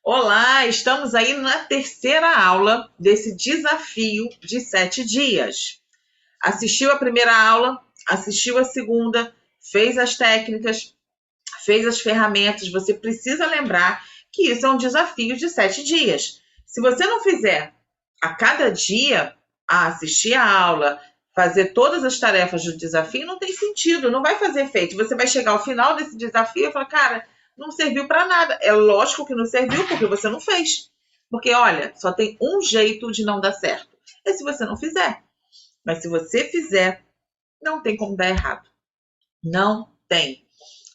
Olá, estamos aí na terceira aula desse desafio de 7 dias. Assistiu a primeira aula, assistiu a segunda, fez as técnicas, fez as ferramentas. Você precisa lembrar que isso é um desafio de 7 dias. Se você não fizer a cada dia a assistir a aula, fazer todas as tarefas do desafio, não tem sentido, não vai fazer efeito. Você vai chegar ao final desse desafio e falar, cara, não serviu para nada. É lógico que não serviu porque você não fez. Porque, olha, só tem um jeito de não dar certo. É se você não fizer. Mas se você fizer, não tem como dar errado. Não tem.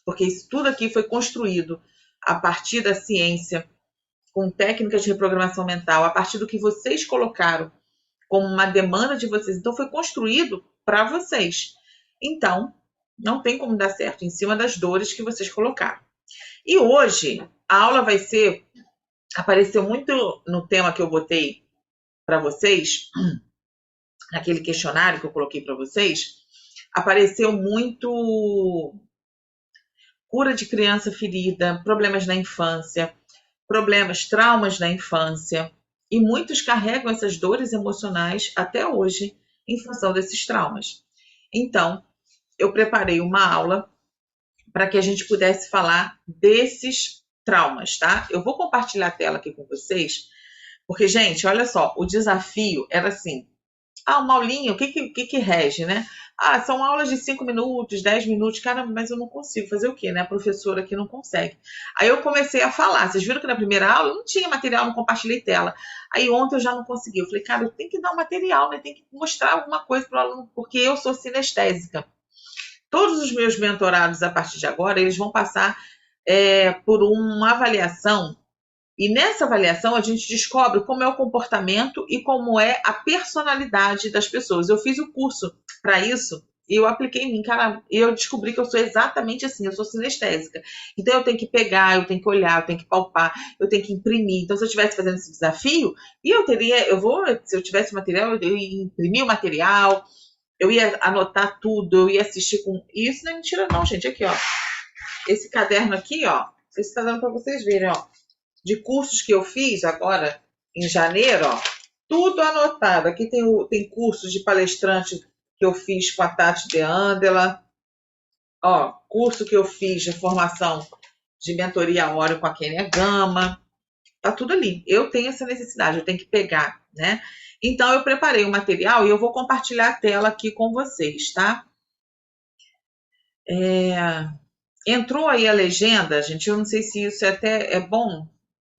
Porque isso tudo aqui foi construído a partir da ciência, com técnicas de reprogramação mental, a partir do que vocês colocaram como uma demanda de vocês. Então, foi construído para vocês. Então, não tem como dar certo em cima das dores que vocês colocaram. E hoje, a aula vai ser... Apareceu muito no tema que eu botei para vocês, naquele questionário que eu coloquei para vocês, apareceu muito cura de criança ferida, problemas na infância, problemas, traumas na infância. E muitos carregam essas dores emocionais até hoje em função desses traumas. Então, eu preparei uma aula para que a gente pudesse falar desses traumas, tá? Eu vou compartilhar a tela aqui com vocês, porque, gente, olha só, o desafio era assim, uma aulinha, o que rege, né? São aulas de 5 minutos, 10 minutos, cara, mas eu não consigo fazer o quê, né? A professora aqui não consegue. Aí eu comecei a falar, vocês viram que na primeira aula eu não tinha material, não compartilhei tela. Aí ontem eu já não consegui, eu falei, cara, eu tenho que dar um material, né? Tem que mostrar alguma coisa para o aluno, porque eu sou sinestésica. Todos os meus mentorados, a partir de agora, eles vão passar por uma avaliação. E nessa avaliação a gente descobre como é o comportamento e como é a personalidade das pessoas. Eu fiz o curso para isso e eu apliquei em mim, cara, e eu descobri que eu sou exatamente assim, eu sou sinestésica. Então eu tenho que pegar, eu tenho que olhar, eu tenho que palpar, eu tenho que imprimir. Então se eu estivesse fazendo esse desafio, se eu tivesse material, eu ia imprimir o material, eu ia anotar tudo, eu ia assistir com... E isso não é mentira não, gente. Aqui, ó. Esse caderno aqui, ó. Esse está dando para vocês verem, ó. De cursos que eu fiz agora, em janeiro, ó. Tudo anotado. Aqui tem cursos de palestrante que eu fiz com a Tati de Andela. Ó, curso que eu fiz de formação de mentoria Óreo com a Kênia Gama. Tá tudo ali. Eu tenho essa necessidade, eu tenho que pegar, né? Então, eu preparei o material e eu vou compartilhar a tela aqui com vocês, tá? Entrou aí a legenda, gente, eu não sei se isso até é bom.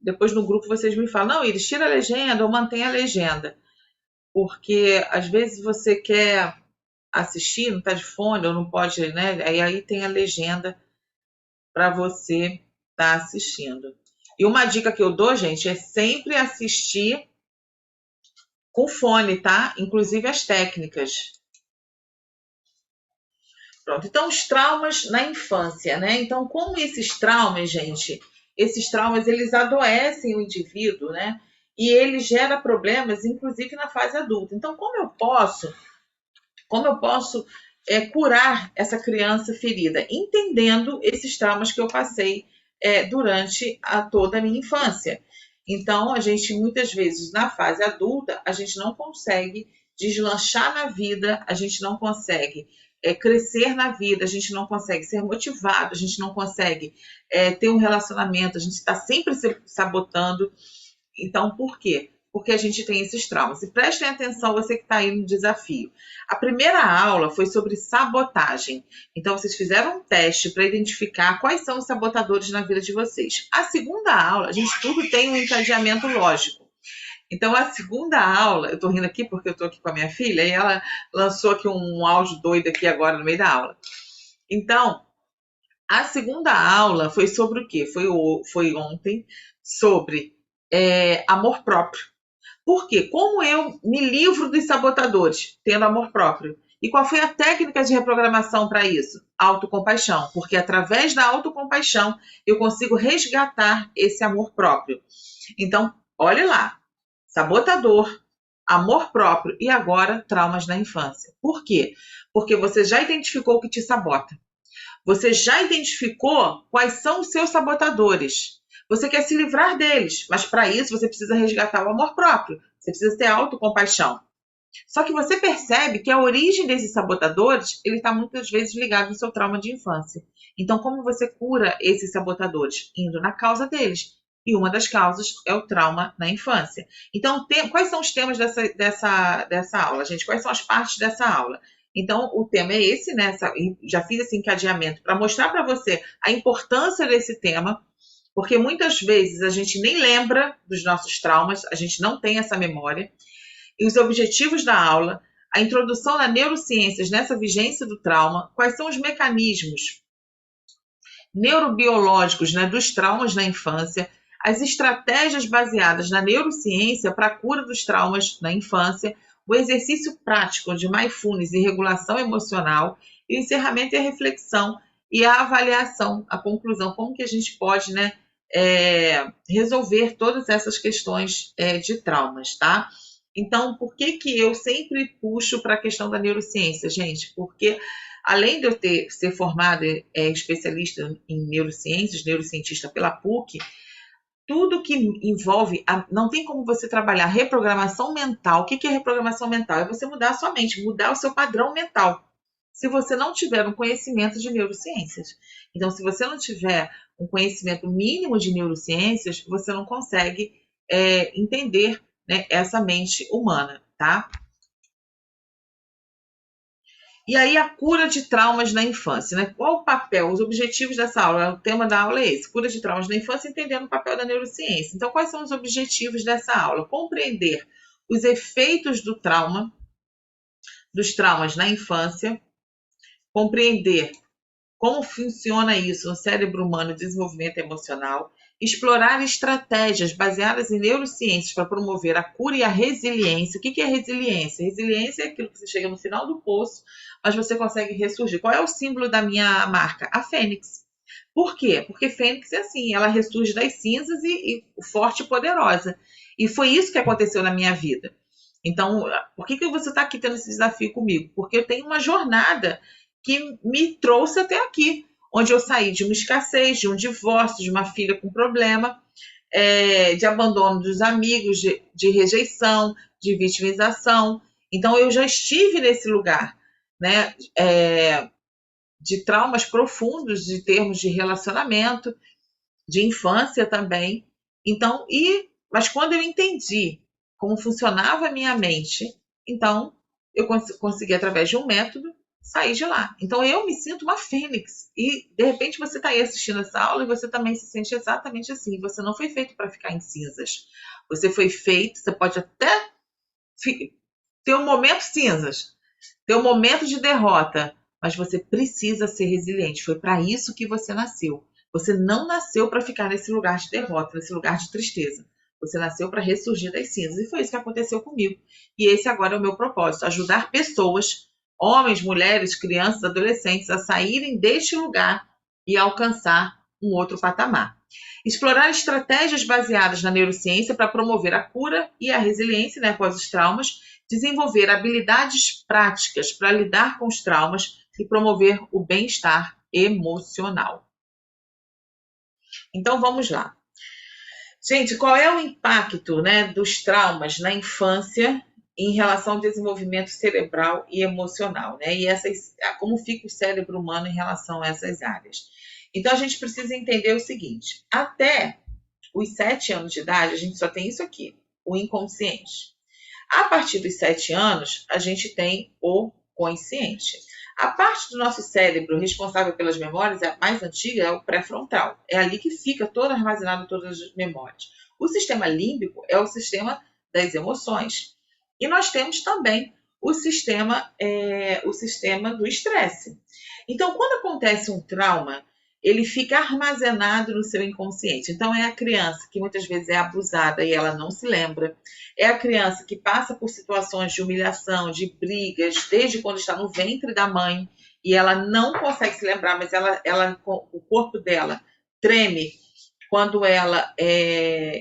Depois no grupo vocês me falam, não, Iris, tira a legenda ou mantém a legenda. Porque às vezes você quer assistir, não tá de fone ou não pode, né? Aí tem a legenda para você estar assistindo. E uma dica que eu dou, gente, é sempre assistir com fone, tá? Inclusive as técnicas. Pronto, então os traumas na infância, né? Então, como esses traumas, gente, esses traumas, eles adoecem o indivíduo, né? E ele gera problemas, inclusive na fase adulta. Então, como eu posso curar essa criança ferida? Entendendo esses traumas que eu passei durante toda a minha infância. Então, a gente, muitas vezes, na fase adulta, a gente não consegue deslanchar na vida, a gente não consegue crescer na vida, a gente não consegue ser motivado, a gente não consegue ter um relacionamento, a gente está sempre se sabotando. Então, por quê? Porque a gente tem esses traumas. E prestem atenção, você que está aí no desafio. A primeira aula foi sobre sabotagem. Então, vocês fizeram um teste para identificar quais são os sabotadores na vida de vocês. A segunda aula, a gente tudo tem um encadeamento lógico. Então, a segunda aula, eu estou rindo aqui porque eu estou aqui com a minha filha, e ela lançou aqui um áudio doido aqui agora no meio da aula. Então, a segunda aula foi sobre o quê? Foi ontem, sobre amor próprio. Por quê? Como eu me livro dos sabotadores, tendo amor próprio? E qual foi a técnica de reprogramação para isso? Autocompaixão. Porque através da autocompaixão eu consigo resgatar esse amor próprio. Então, olhe lá. Sabotador, amor próprio e agora traumas na infância. Por quê? Porque você já identificou o que te sabota. Você já identificou quais são os seus sabotadores. Você quer se livrar deles, mas para isso você precisa resgatar o amor próprio. Você precisa ter autocompaixão. Só que você percebe que a origem desses sabotadores, ele está muitas vezes ligado ao seu trauma de infância. Então, como você cura esses sabotadores? Indo na causa deles. E uma das causas é o trauma na infância. Então, quais são os temas dessa aula, gente? Quais são as partes dessa aula? Então, o tema é esse, né? Já fiz esse encadeamento para mostrar para você a importância desse tema, porque muitas vezes a gente nem lembra dos nossos traumas, a gente não tem essa memória. E os objetivos da aula, a introdução a neurociências nessa vigência do trauma, quais são os mecanismos neurobiológicos, né, dos traumas na infância, as estratégias baseadas na neurociência para a cura dos traumas na infância, o exercício prático de mindfulness e regulação emocional, e o encerramento e a reflexão e a avaliação, a conclusão, como que a gente pode, né, resolver todas essas questões de traumas, tá? Então, por que eu sempre puxo para a questão da neurociência, gente? Porque, além de eu ser formada especialista em neurociências, neurocientista pela PUC, tudo que envolve, não tem como você trabalhar reprogramação mental. O que é reprogramação mental? É você mudar a sua mente, mudar o seu padrão mental, se você não tiver um conhecimento de neurociências. Então, se você não tiver um conhecimento mínimo de neurociências, você não consegue entender, né, essa mente humana, tá? E aí, a cura de traumas na infância, né? Qual o papel, os objetivos dessa aula? O tema da aula é esse, cura de traumas na infância, entendendo o papel da neurociência. Então, quais são os objetivos dessa aula? Compreender os efeitos do trauma, dos traumas na infância, compreender como funciona isso no cérebro humano e desenvolvimento emocional, explorar estratégias baseadas em neurociências para promover a cura e a resiliência. O que é resiliência? Resiliência é aquilo que você chega no final do poço, mas você consegue ressurgir. Qual é o símbolo da minha marca? A fênix. Por quê? Porque fênix é assim, ela ressurge das cinzas e forte e poderosa. E foi isso que aconteceu na minha vida. Então, por que você está aqui tendo esse desafio comigo? Porque eu tenho uma jornada que me trouxe até aqui, onde eu saí de uma escassez, de um divórcio, de uma filha com problema, de abandono dos amigos, de rejeição, de vitimização. Então, eu já estive nesse lugar, né, de traumas profundos, de termos de relacionamento, de infância também. Então, mas quando eu entendi como funcionava a minha mente, então eu consegui, através de um método, sair de lá. Então, eu me sinto uma fênix. E, de repente, você está aí assistindo essa aula e você também se sente exatamente assim. Você não foi feito para ficar em cinzas. Você foi feito, você pode até ter um momento cinzas, ter um momento de derrota, mas você precisa ser resiliente. Foi para isso que você nasceu. Você não nasceu para ficar nesse lugar de derrota, nesse lugar de tristeza. Você nasceu para ressurgir das cinzas. E foi isso que aconteceu comigo. E esse agora é o meu propósito, ajudar pessoas, homens, mulheres, crianças, adolescentes, a saírem deste lugar e alcançar um outro patamar. Explorar estratégias baseadas na neurociência para promover a cura e a resiliência, né, após os traumas, desenvolver habilidades práticas para lidar com os traumas e promover o bem-estar emocional. Então, vamos lá. Gente, qual é o impacto, né, dos traumas na infância em relação ao desenvolvimento cerebral e emocional, né? E como fica o cérebro humano em relação a essas áreas. Então, a gente precisa entender o seguinte: até os 7 anos de idade, a gente só tem isso aqui, o inconsciente. A partir dos 7 anos, a gente tem o consciente. A parte do nosso cérebro responsável pelas memórias, a mais antiga, é o pré-frontal. É ali que fica todo armazenado todas as memórias. O sistema límbico é o sistema das emoções. E nós temos também o sistema do estresse. Então, quando acontece um trauma, ele fica armazenado no seu inconsciente. Então, é a criança que muitas vezes é abusada e ela não se lembra. É a criança que passa por situações de humilhação, de brigas, desde quando está no ventre da mãe, e ela não consegue se lembrar, mas o corpo dela treme quando ela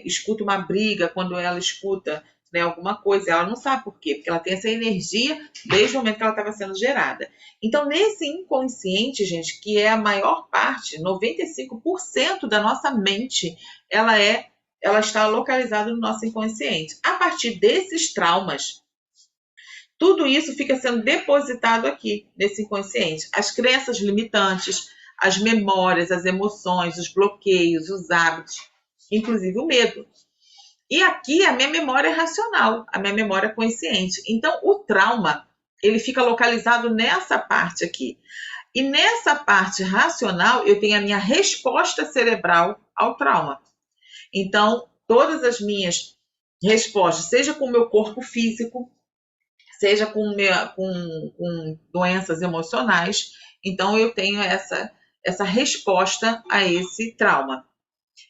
escuta uma briga, quando ela escuta né, alguma coisa. Ela não sabe por quê, porque ela tem essa energia desde o momento que ela estava sendo gerada. Então, nesse inconsciente, gente, que é a maior parte, 95% da nossa mente, ela está localizada no nosso inconsciente. A partir desses traumas, tudo isso fica sendo depositado aqui, nesse inconsciente. As crenças limitantes, as memórias, as emoções, os bloqueios, os hábitos, inclusive o medo. E aqui a minha memória é racional, a minha memória é consciente. Então, o trauma, ele fica localizado nessa parte aqui. E nessa parte racional, eu tenho a minha resposta cerebral ao trauma. Então, todas as minhas respostas, seja com o meu corpo físico, seja com doenças emocionais, então eu tenho essa resposta a esse trauma.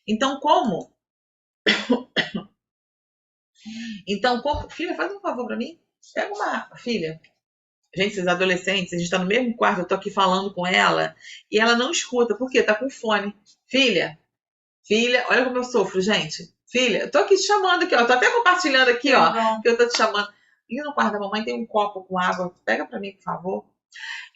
Então, como? Filha, faz um favor para mim. Pega uma... Filha, gente, esses adolescentes, a gente está no mesmo quarto, eu tô aqui falando com ela, e ela não escuta, por quê? Tá com fone. Filha, olha como eu sofro, gente. Filha, eu tô aqui te chamando aqui, ó. Tô até compartilhando aqui, ó, que eu tô te chamando. E no quarto da mamãe tem um copo com água. Pega para mim, por favor.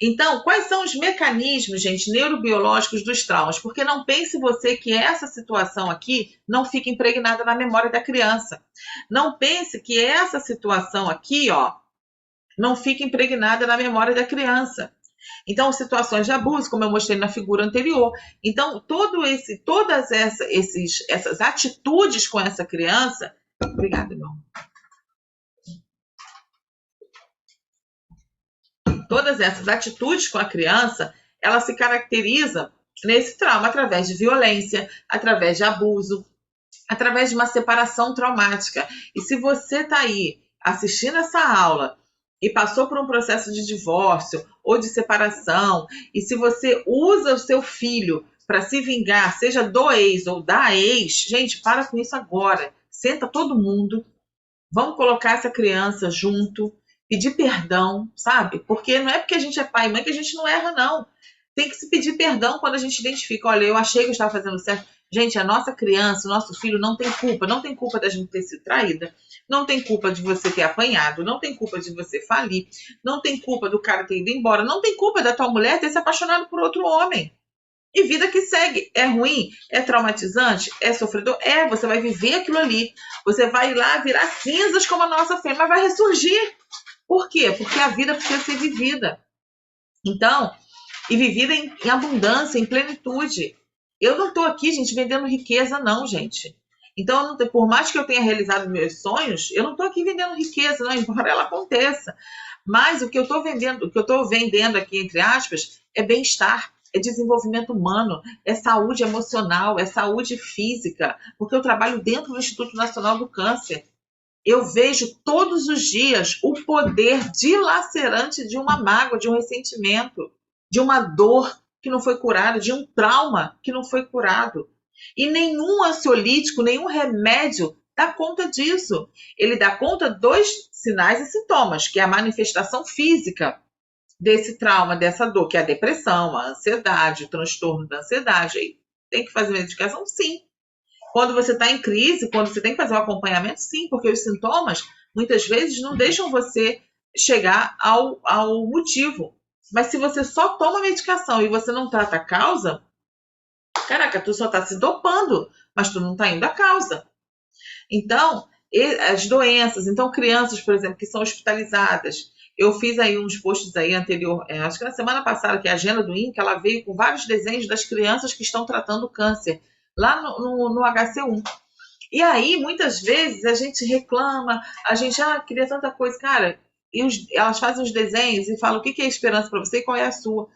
Então, quais são os mecanismos, gente, neurobiológicos dos traumas? Porque não pense você que essa situação aqui não fica impregnada na memória da criança. Não pense que essa situação aqui, ó, não fica impregnada na memória da criança. Então, situações de abuso, como eu mostrei na figura anterior. Então, todas essas atitudes com essa criança... Obrigada, meu amor. Todas essas atitudes com a criança, ela se caracteriza nesse trauma através de violência, através de abuso, através de uma separação traumática. E se você está aí assistindo essa aula e passou por um processo de divórcio ou de separação, e se você usa o seu filho para se vingar, seja do ex ou da ex, gente, para com isso agora. Senta todo mundo, vamos colocar essa criança junto, pedir perdão, sabe? Porque não é porque a gente é pai e mãe que a gente não erra, não. Tem que se pedir perdão quando a gente identifica, olha, eu achei que eu estava fazendo certo. Gente, a nossa criança, o nosso filho não tem culpa. Não tem culpa da gente ter sido traída. Não tem culpa de você ter apanhado. Não tem culpa de você falir. Não tem culpa do cara ter ido embora. Não tem culpa da tua mulher ter se apaixonado por outro homem. E vida que segue. É ruim? É traumatizante? É sofredor? É, você vai viver aquilo ali. Você vai lá virar cinzas como a nossa fêmea, mas vai ressurgir. Por quê? Porque a vida precisa ser vivida. Então, e vivida em abundância, em plenitude. Eu não estou aqui, gente, vendendo riqueza, não, gente. Então, por mais que eu tenha realizado meus sonhos, eu não estou aqui vendendo riqueza, não, embora ela aconteça. Mas o que eu estou vendendo aqui, entre aspas, é bem-estar, é desenvolvimento humano, é saúde emocional, é saúde física, porque eu trabalho dentro do Instituto Nacional do Câncer. Eu vejo todos os dias o poder dilacerante de uma mágoa, de um ressentimento, de uma dor que não foi curada, de um trauma que não foi curado. E nenhum ansiolítico, nenhum remédio dá conta disso. Ele dá conta dos sinais e sintomas, que é a manifestação física desse trauma, dessa dor, que é a depressão, a ansiedade, o transtorno da ansiedade. Aí tem que fazer medicação? Sim. Quando você está em crise, quando você tem que fazer um acompanhamento, sim, porque os sintomas muitas vezes não deixam você chegar ao motivo. Mas se você só toma medicação e você não trata a causa, caraca, tu só está se dopando, mas tu não está indo à causa. Então, as doenças, então crianças, por exemplo, que são hospitalizadas. Eu fiz aí uns posts aí anterior, acho que na semana passada, que é a agenda do INCA, ela veio com vários desenhos das crianças que estão tratando câncer, lá no HC1. E aí, muitas vezes, a gente reclama, a gente, queria tanta coisa, cara, elas fazem os desenhos e falam o que é esperança para você e qual é a sua.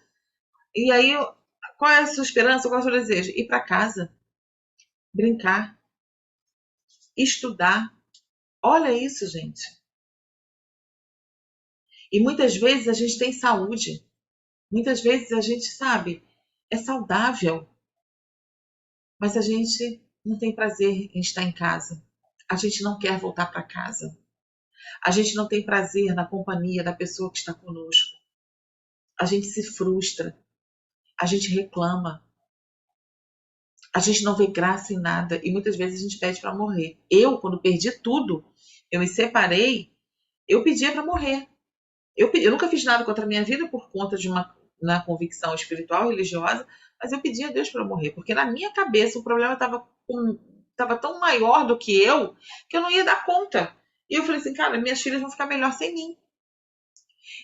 E aí, qual é a sua esperança, qual é o seu desejo? Ir para casa, brincar, estudar. Olha isso, gente. E muitas vezes a gente tem saúde. Muitas vezes a gente, sabe, é saudável. Mas a gente não tem prazer em estar em casa. A gente não quer voltar para casa. A gente não tem prazer na companhia da pessoa que está conosco. A gente se frustra. A gente reclama. A gente não vê graça em nada. E muitas vezes a gente pede para morrer. Eu, quando perdi tudo, eu me separei, eu pedia para morrer. Eu nunca fiz nada contra a minha vida por conta de uma convicção espiritual, religiosa, mas eu pedia a Deus para morrer, porque na minha cabeça o problema estava tão maior do que eu não ia dar conta. E eu falei assim, cara, minhas filhas vão ficar melhor sem mim.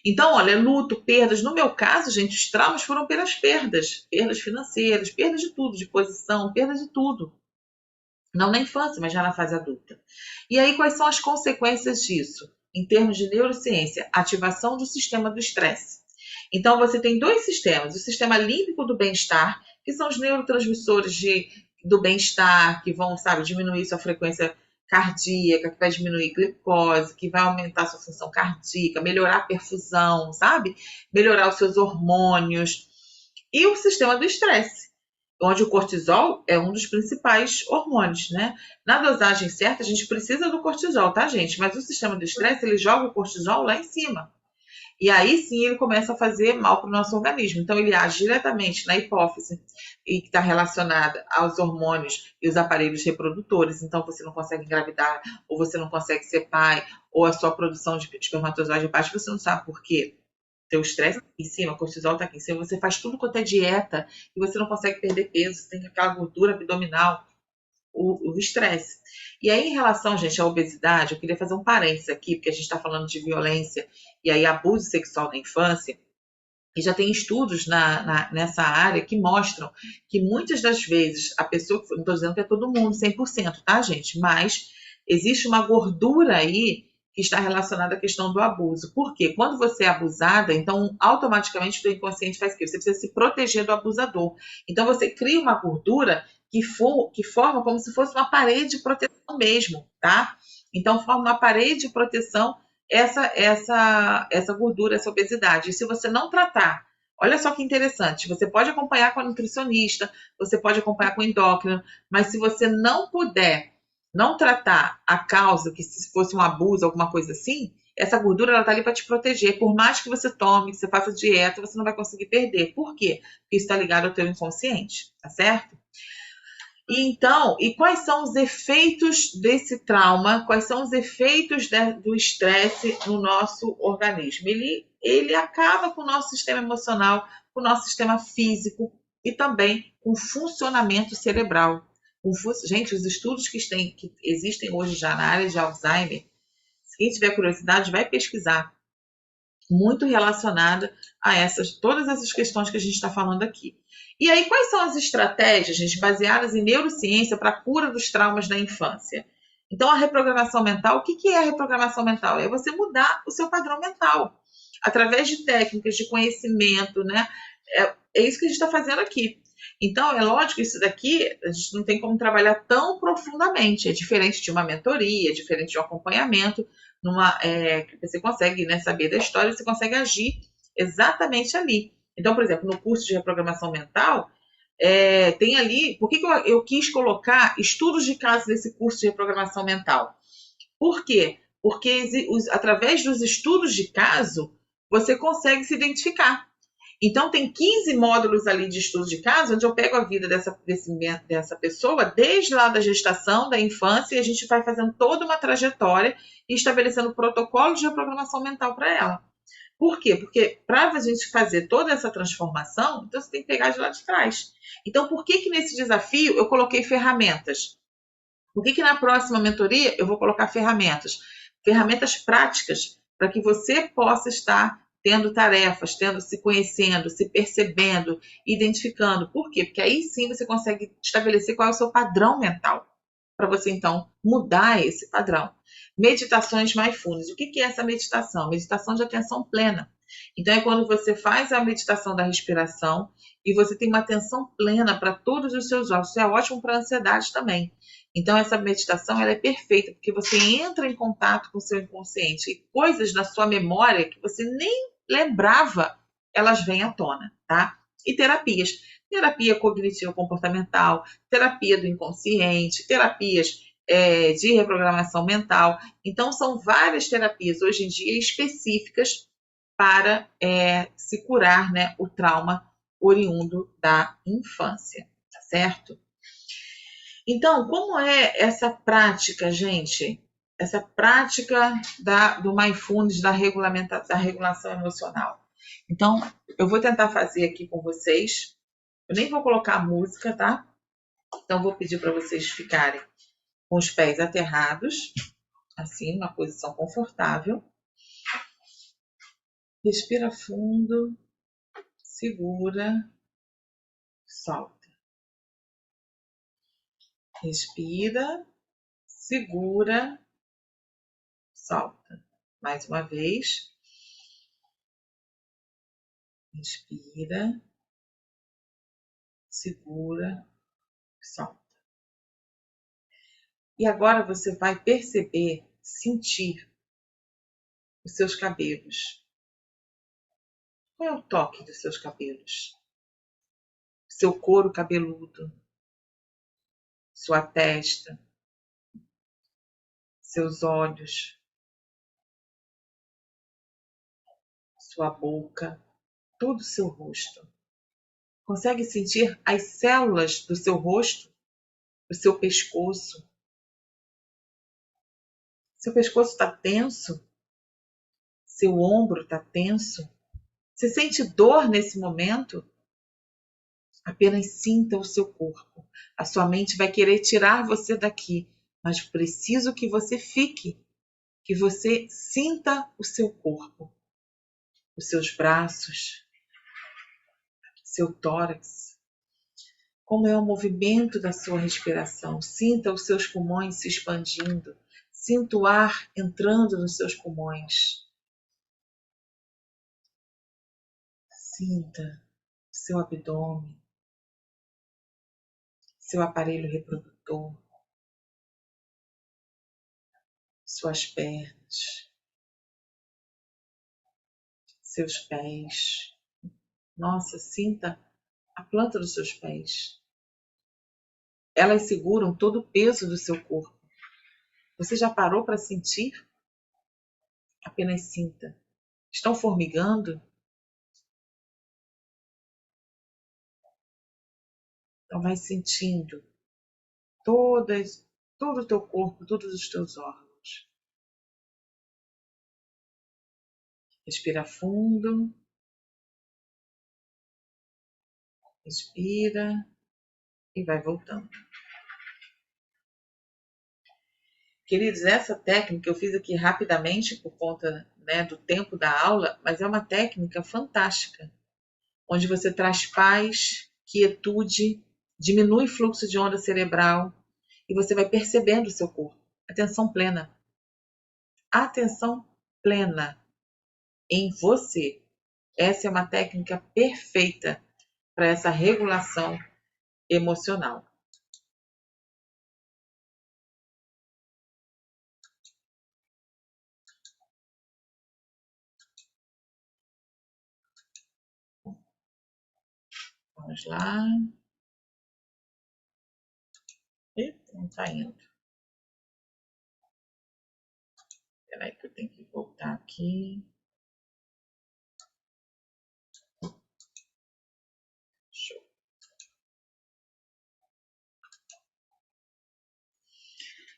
Então, olha, luto, perdas. No meu caso, gente, os traumas foram pelas perdas. Perdas financeiras, perdas de tudo, de posição, perdas de tudo. Não na infância, mas já na fase adulta. E aí, quais são as consequências disso? Em termos de neurociência, ativação do sistema do estresse. Então, você tem dois sistemas: o sistema límbico do bem-estar, que são os neurotransmissores do bem-estar, que vão, sabe, diminuir sua frequência cardíaca, que vai diminuir glicose, que vai aumentar sua função cardíaca, melhorar a perfusão, sabe? Melhorar os seus hormônios. E o sistema do estresse, onde o cortisol é um dos principais hormônios, né? Na dosagem certa, a gente precisa do cortisol, tá, gente? Mas o sistema do estresse, ele joga o cortisol lá em cima. E aí sim ele começa a fazer mal para o nosso organismo. Então ele age diretamente na hipófise, e que está relacionada aos hormônios e os aparelhos reprodutores. Então você não consegue engravidar, ou você não consegue ser pai, ou a sua produção de espermatozoide é baixa, você não sabe por quê. Teu estresse tá aqui em cima, o cortisol tá aqui em cima, você faz tudo quanto é dieta e você não consegue perder peso, você tem aquela gordura abdominal, o estresse. E aí, em relação, gente, à obesidade, eu queria fazer um parênteses aqui, porque a gente está falando de violência e aí abuso sexual na infância, e já tem estudos nessa área que mostram que muitas das vezes a pessoa, não estou dizendo que é todo mundo 100%, tá, gente? Mas existe uma gordura aí que está relacionada à questão do abuso. Por quê? Quando você é abusada, então automaticamente o teu inconsciente faz o quê? Você precisa se proteger do abusador. Então você cria uma gordura que forma como se fosse uma parede de proteção mesmo, tá? Então forma uma parede de proteção essa gordura, essa obesidade. E se você não tratar, olha só que interessante, você pode acompanhar com a nutricionista, você pode acompanhar com o endócrino, mas se você não puder não tratar a causa, que se fosse um abuso, alguma coisa assim, essa gordura ela tá ali para te proteger. Por mais que você tome, que você faça dieta, você não vai conseguir perder. Por quê? Porque isso está ligado ao teu inconsciente, tá certo? E então, e quais são os efeitos desse trauma? Quais são os efeitos do estresse no nosso organismo? Ele acaba com o nosso sistema emocional, com o nosso sistema físico e também com o funcionamento cerebral. Gente, os estudos que existem hoje já na área de Alzheimer, se quem tiver curiosidade, vai pesquisar, muito relacionada a todas essas questões que a gente está falando aqui. E aí, quais são as estratégias, gente, baseadas em neurociência para a cura dos traumas da infância? Então, a reprogramação mental, o que é a reprogramação mental? É você mudar o seu padrão mental, através de técnicas de conhecimento, né? É isso que a gente está fazendo aqui. Então, é lógico que isso daqui a gente não tem como trabalhar tão profundamente. É diferente de uma mentoria, é diferente de um acompanhamento, que você consegue, né, saber da história, você consegue agir exatamente ali. Então, por exemplo, no curso de reprogramação mental, tem ali. Por que eu quis colocar estudos de caso nesse curso de reprogramação mental? Por quê? Porque através dos estudos de caso, você consegue se identificar. Então, tem 15 módulos ali de estudo de caso, onde eu pego a vida dessa pessoa, desde lá da gestação, da infância, e a gente vai fazendo toda uma trajetória e estabelecendo protocolo de reprogramação mental para ela. Por quê? Porque para a gente fazer toda essa transformação, então você tem que pegar de lá de trás. Então, por que nesse desafio eu coloquei ferramentas? Por que na próxima mentoria eu vou colocar ferramentas? Ferramentas práticas para que você possa estar tendo tarefas, se conhecendo, se percebendo, identificando. Por quê? Porque aí sim você consegue estabelecer qual é o seu padrão mental, para você então mudar esse padrão. Meditações mindfulness. O que é essa meditação? Meditação de atenção plena. Então é quando você faz a meditação da respiração e você tem uma atenção plena para todos os seus órgãos. Isso é ótimo para a ansiedade também. Então essa meditação ela é perfeita, porque você entra em contato com o seu inconsciente e coisas da sua memória que você nem lembrava, elas vêm à tona, tá? E terapias. Terapia cognitivo-comportamental, terapia do inconsciente, terapias de reprogramação mental. Então, são várias terapias hoje em dia específicas para se curar, né, o trauma oriundo da infância, tá certo? Então, como é essa prática, gente, essa prática do Mindfulness, da regulação emocional. Então, eu vou tentar fazer aqui com vocês. Eu nem vou colocar música, tá? Então, vou pedir para vocês ficarem com os pés aterrados, assim, uma posição confortável. Respira fundo, segura, solta. Respira, segura, solta. Mais uma vez. Inspira, segura, solta. E agora você vai perceber, sentir os seus cabelos. Qual é o toque dos seus cabelos? Seu couro cabeludo, sua testa, seus olhos, sua boca, todo o seu rosto. Consegue sentir as células do seu rosto, do seu pescoço? Seu pescoço está tenso? Seu ombro está tenso? Você sente dor nesse momento? Apenas sinta o seu corpo. A sua mente vai querer tirar você daqui, mas preciso que você fique, que você sinta o seu corpo, os seus braços, seu tórax. Como é o movimento da sua respiração. Sinta os seus pulmões se expandindo. Sinta o ar entrando nos seus pulmões. Sinta seu abdômen, seu aparelho reprodutor, suas pernas, seus pés. Nossa, sinta a planta dos seus pés. Elas seguram todo o peso do seu corpo. Você já parou para sentir? Apenas sinta. Estão formigando? Então vai sentindo todo o teu corpo, todos os teus órgãos. Respira fundo. Respira e vai voltando. Queridos, essa técnica eu fiz aqui rapidamente por conta, do tempo da aula, mas é uma técnica fantástica, onde você traz paz, quietude, diminui o fluxo de onda cerebral e você vai percebendo o seu corpo. Atenção plena. Atenção plena em você. Essa é uma técnica perfeita para essa regulação emocional. Vamos lá. Eita, não está indo. Espera aí que eu tenho que voltar aqui. Show.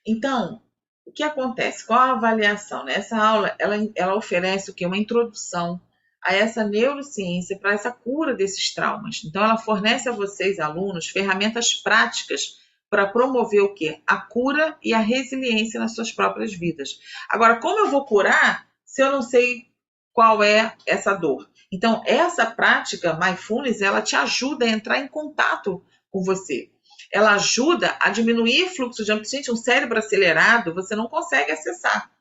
Então, o que acontece? Qual a avaliação? Essa aula, ela oferece o quê? Uma introdução a essa neurociência para essa cura desses traumas. Então, ela fornece a vocês, alunos, ferramentas práticas para promover o quê? A cura e a resiliência nas suas próprias vidas. Agora, como eu vou curar se eu não sei qual é essa dor? Então, essa prática, Mindfulness, ela te ajuda a entrar em contato com você. Ela ajuda a diminuir o fluxo de onda. Gente, um cérebro acelerado, você não consegue acessar.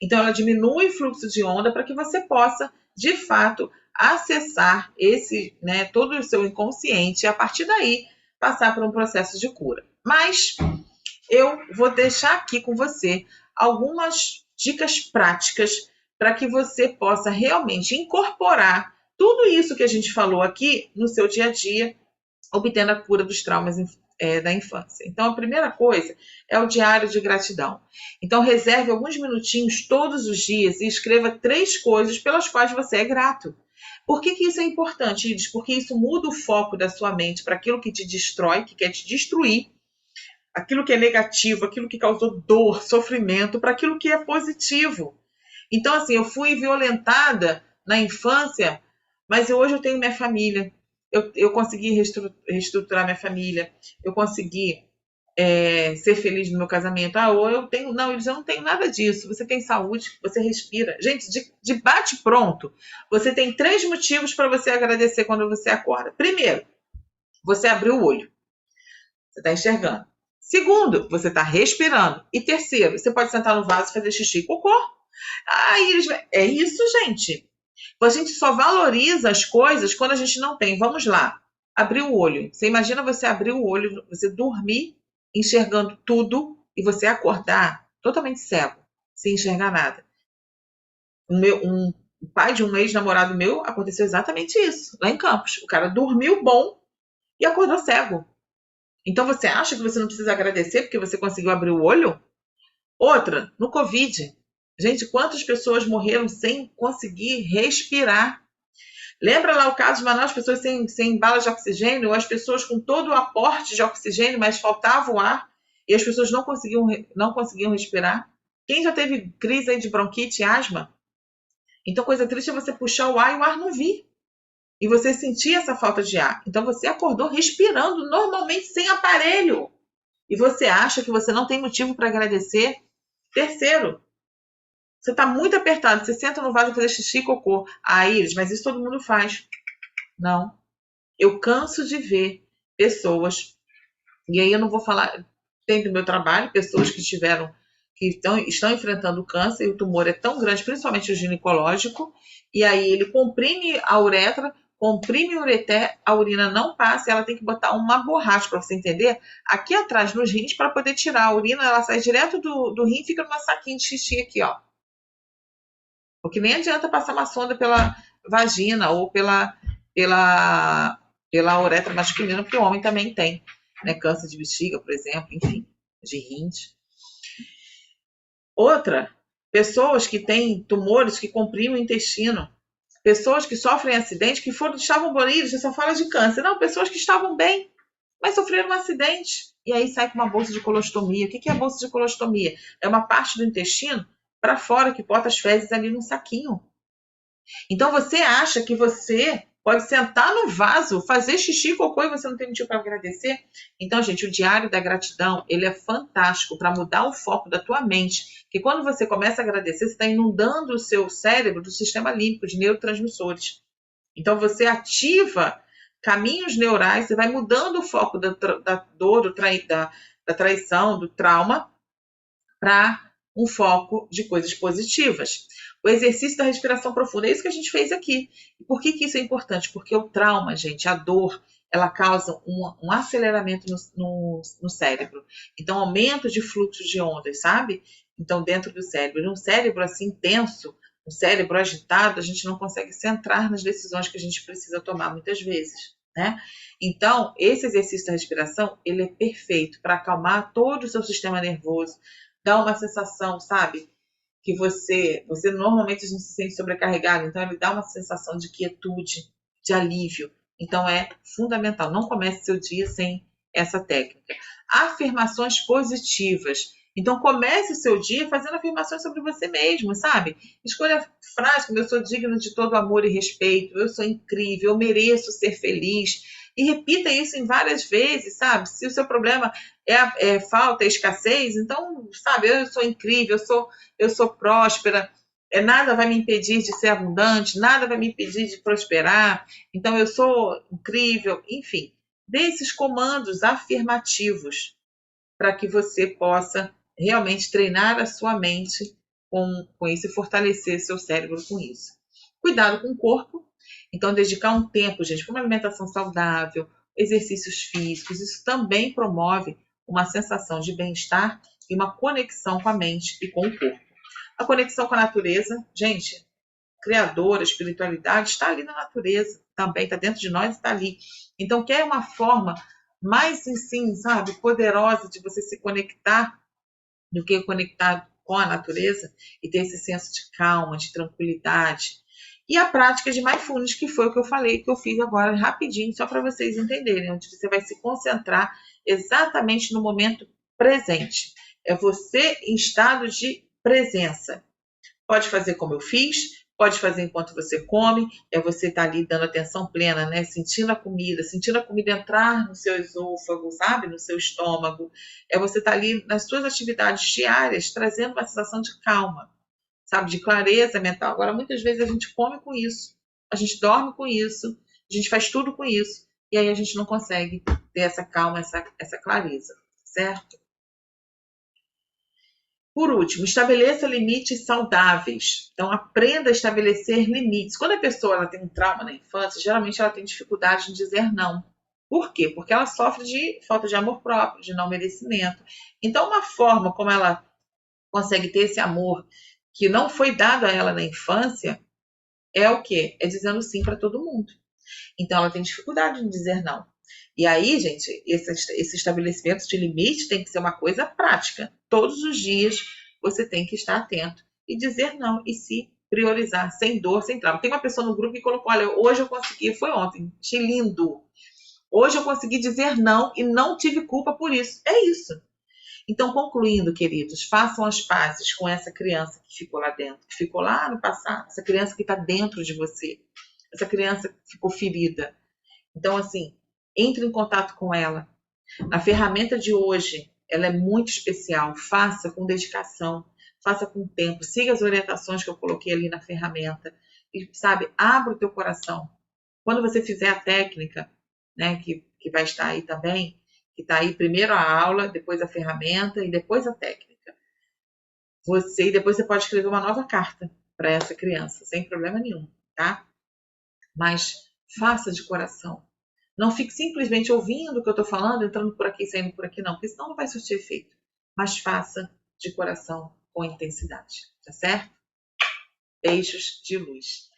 Então, ela diminui o fluxo de onda para que você possa, de fato, acessar todo o seu inconsciente e, a partir daí, passar por um processo de cura. Mas eu vou deixar aqui com você algumas dicas práticas para que você possa realmente incorporar tudo isso que a gente falou aqui no seu dia a dia, obtendo a cura dos traumas da infância. Então, a primeira coisa é o diário de gratidão. Então, reserve alguns minutinhos todos os dias e escreva 3 coisas pelas quais você é grato. Por que isso é importante, Iris? Porque isso muda o foco da sua mente para aquilo que te destrói, que quer te destruir. aquilo que é negativo, aquilo que causou dor, sofrimento, para aquilo que é positivo. Então, assim, eu fui violentada na infância, mas hoje eu tenho minha família. Eu consegui reestruturar minha família. Eu consegui ser feliz no meu casamento. Ou eu tenho. Não, eu não tenho nada disso. Você tem saúde, você respira. Gente, de bate pronto, você tem 3 motivos para você agradecer quando você acorda. Primeiro, você abriu o olho. Você está enxergando. Segundo, você está respirando. E terceiro, você pode sentar no vaso e fazer xixi e cocô. É isso, gente. A gente só valoriza as coisas quando a gente não tem. Vamos lá. Abrir o olho. Você imagina você abrir o olho, você dormir enxergando tudo e você acordar totalmente cego, sem enxergar nada. Um pai de um ex-namorado meu, aconteceu exatamente isso, lá em Campos. O cara dormiu bom e acordou cego. Então você acha que você não precisa agradecer porque você conseguiu abrir o olho? Outra, no Covid. Gente, quantas pessoas morreram sem conseguir respirar? Lembra lá o caso de Manaus, as pessoas sem balas de oxigênio, ou as pessoas com todo o aporte de oxigênio, mas faltava o ar, e as pessoas não conseguiam respirar? Quem já teve crise aí de bronquite e asma? Então, coisa triste é você puxar o ar e o ar não vir. E você sentir essa falta de ar. Então, você acordou respirando normalmente sem aparelho. E você acha que você não tem motivo para agradecer? Terceiro, você está muito apertado, você senta no vaso e fazer xixi e cocô. Iris, mas isso todo mundo faz. Não. Eu canso de ver pessoas, e aí eu não vou falar, tem do meu trabalho, pessoas que estão enfrentando câncer, e o tumor é tão grande, principalmente o ginecológico, e aí ele comprime a uretra, comprime o ureter, a urina não passa, e ela tem que botar uma borracha, para você entender, aqui atrás nos rins, para poder tirar a urina, ela sai direto do rim e fica numa saquinha de xixi aqui, ó. Porque nem adianta passar uma sonda pela vagina ou pela uretra masculina, porque o homem também tem, né? Câncer de bexiga, por exemplo, enfim, de rins. Outra, pessoas que têm tumores que comprimem o intestino, pessoas que sofrem acidente, que estavam bonitas, você só fala de câncer. Não, pessoas que estavam bem, mas sofreram um acidente. E aí sai com uma bolsa de colostomia. O que é a bolsa de colostomia? É uma parte do intestino para fora que bota as fezes ali num saquinho. Então você acha que você pode sentar no vaso, fazer xixi e cocô e você não tem motivo para agradecer? Então, gente, o diário da gratidão, ele é fantástico para mudar o foco da tua mente. Que quando você começa a agradecer, você está inundando o seu cérebro do sistema límbico de neurotransmissores. Então você ativa caminhos neurais, você vai mudando o foco da dor, da traição, do trauma, para um foco de coisas positivas. O exercício da respiração profunda, é isso que a gente fez aqui. E por que isso é importante? Porque o trauma, gente, a dor, ela causa um aceleramento no cérebro. Então, aumento de fluxo de ondas, sabe? Então, dentro do cérebro. Um cérebro assim tenso, um cérebro agitado, a gente não consegue centrar nas decisões que a gente precisa tomar muitas vezes, né? Então, esse exercício da respiração, ele é perfeito para acalmar todo o seu sistema nervoso, dá uma sensação, sabe? Que você normalmente a gente se sente sobrecarregado, então ele dá uma sensação de quietude, de alívio. Então é fundamental. Não comece seu dia sem essa técnica. Afirmações positivas. Então comece o seu dia fazendo afirmações sobre você mesmo, sabe? Escolha frases como eu sou digno de todo amor e respeito, eu sou incrível, eu mereço ser feliz. E repita isso em várias vezes, sabe? Se o seu problema é falta, é escassez, então, sabe, eu sou incrível, eu sou próspera, nada vai me impedir de ser abundante, nada vai me impedir de prosperar, então eu sou incrível, enfim. Dê esses comandos afirmativos para que você possa realmente treinar a sua mente com isso e fortalecer seu cérebro com isso. Cuidado com o corpo. Então, dedicar um tempo, gente, para uma alimentação saudável, exercícios físicos, isso também promove uma sensação de bem-estar e uma conexão com a mente e com o corpo. A conexão com a natureza, gente, Criador, a espiritualidade está ali na natureza também, está dentro de nós, está ali. Então, quer uma forma mais, sim, sabe, poderosa de você se conectar do que conectar com a natureza e ter esse senso de calma, de tranquilidade. E a prática de mindfulness, que foi o que eu falei, que eu fiz agora rapidinho, só para vocês entenderem, onde você vai se concentrar exatamente no momento presente. É você em estado de presença. Pode fazer como eu fiz, pode fazer enquanto você come, é você estar ali dando atenção plena, né? Sentindo a comida entrar no seu esôfago, sabe? No seu estômago. É você estar ali nas suas atividades diárias, trazendo uma sensação de calma, sabe? De clareza mental. Agora, muitas vezes a gente come com isso, a gente dorme com isso, a gente faz tudo com isso, e aí a gente não consegue ter essa calma, essa clareza, certo? Por último, estabeleça limites saudáveis. Então, aprenda a estabelecer limites. Quando a pessoa ela tem um trauma na infância, geralmente ela tem dificuldade em dizer não. Por quê? Porque ela sofre de falta de amor próprio, de não merecimento. Então, uma forma como ela consegue ter esse amor que não foi dado a ela na infância é o quê? É dizendo sim para todo mundo. Então, ela tem dificuldade em dizer não. E aí, gente, esse estabelecimento de limite tem que ser uma coisa prática. Todos os dias você tem que estar atento e dizer não e se priorizar, sem dor, sem trauma. Tem uma pessoa no grupo que colocou: olha, hoje eu consegui, foi ontem, achei lindo. Hoje eu consegui dizer não e não tive culpa por isso. É isso. Então, concluindo, queridos, façam as pazes com essa criança que ficou lá dentro, que ficou lá no passado, essa criança que está dentro de você, essa criança que ficou ferida. Então, assim, entre em contato com ela. A ferramenta de hoje, ela é muito especial. Faça com dedicação, faça com tempo. Siga as orientações que eu coloquei ali na ferramenta. E, sabe, abra o teu coração. Quando você fizer a técnica, né, que vai estar aí também, que está aí primeiro a aula, depois a ferramenta e depois a técnica. E depois você pode escrever uma nova carta para essa criança, sem problema nenhum, tá? Mas faça de coração. Não fique simplesmente ouvindo o que eu estou falando, entrando por aqui, saindo por aqui, não, porque senão não vai surtir efeito. Mas faça de coração, com intensidade, tá certo? Beijos de luz.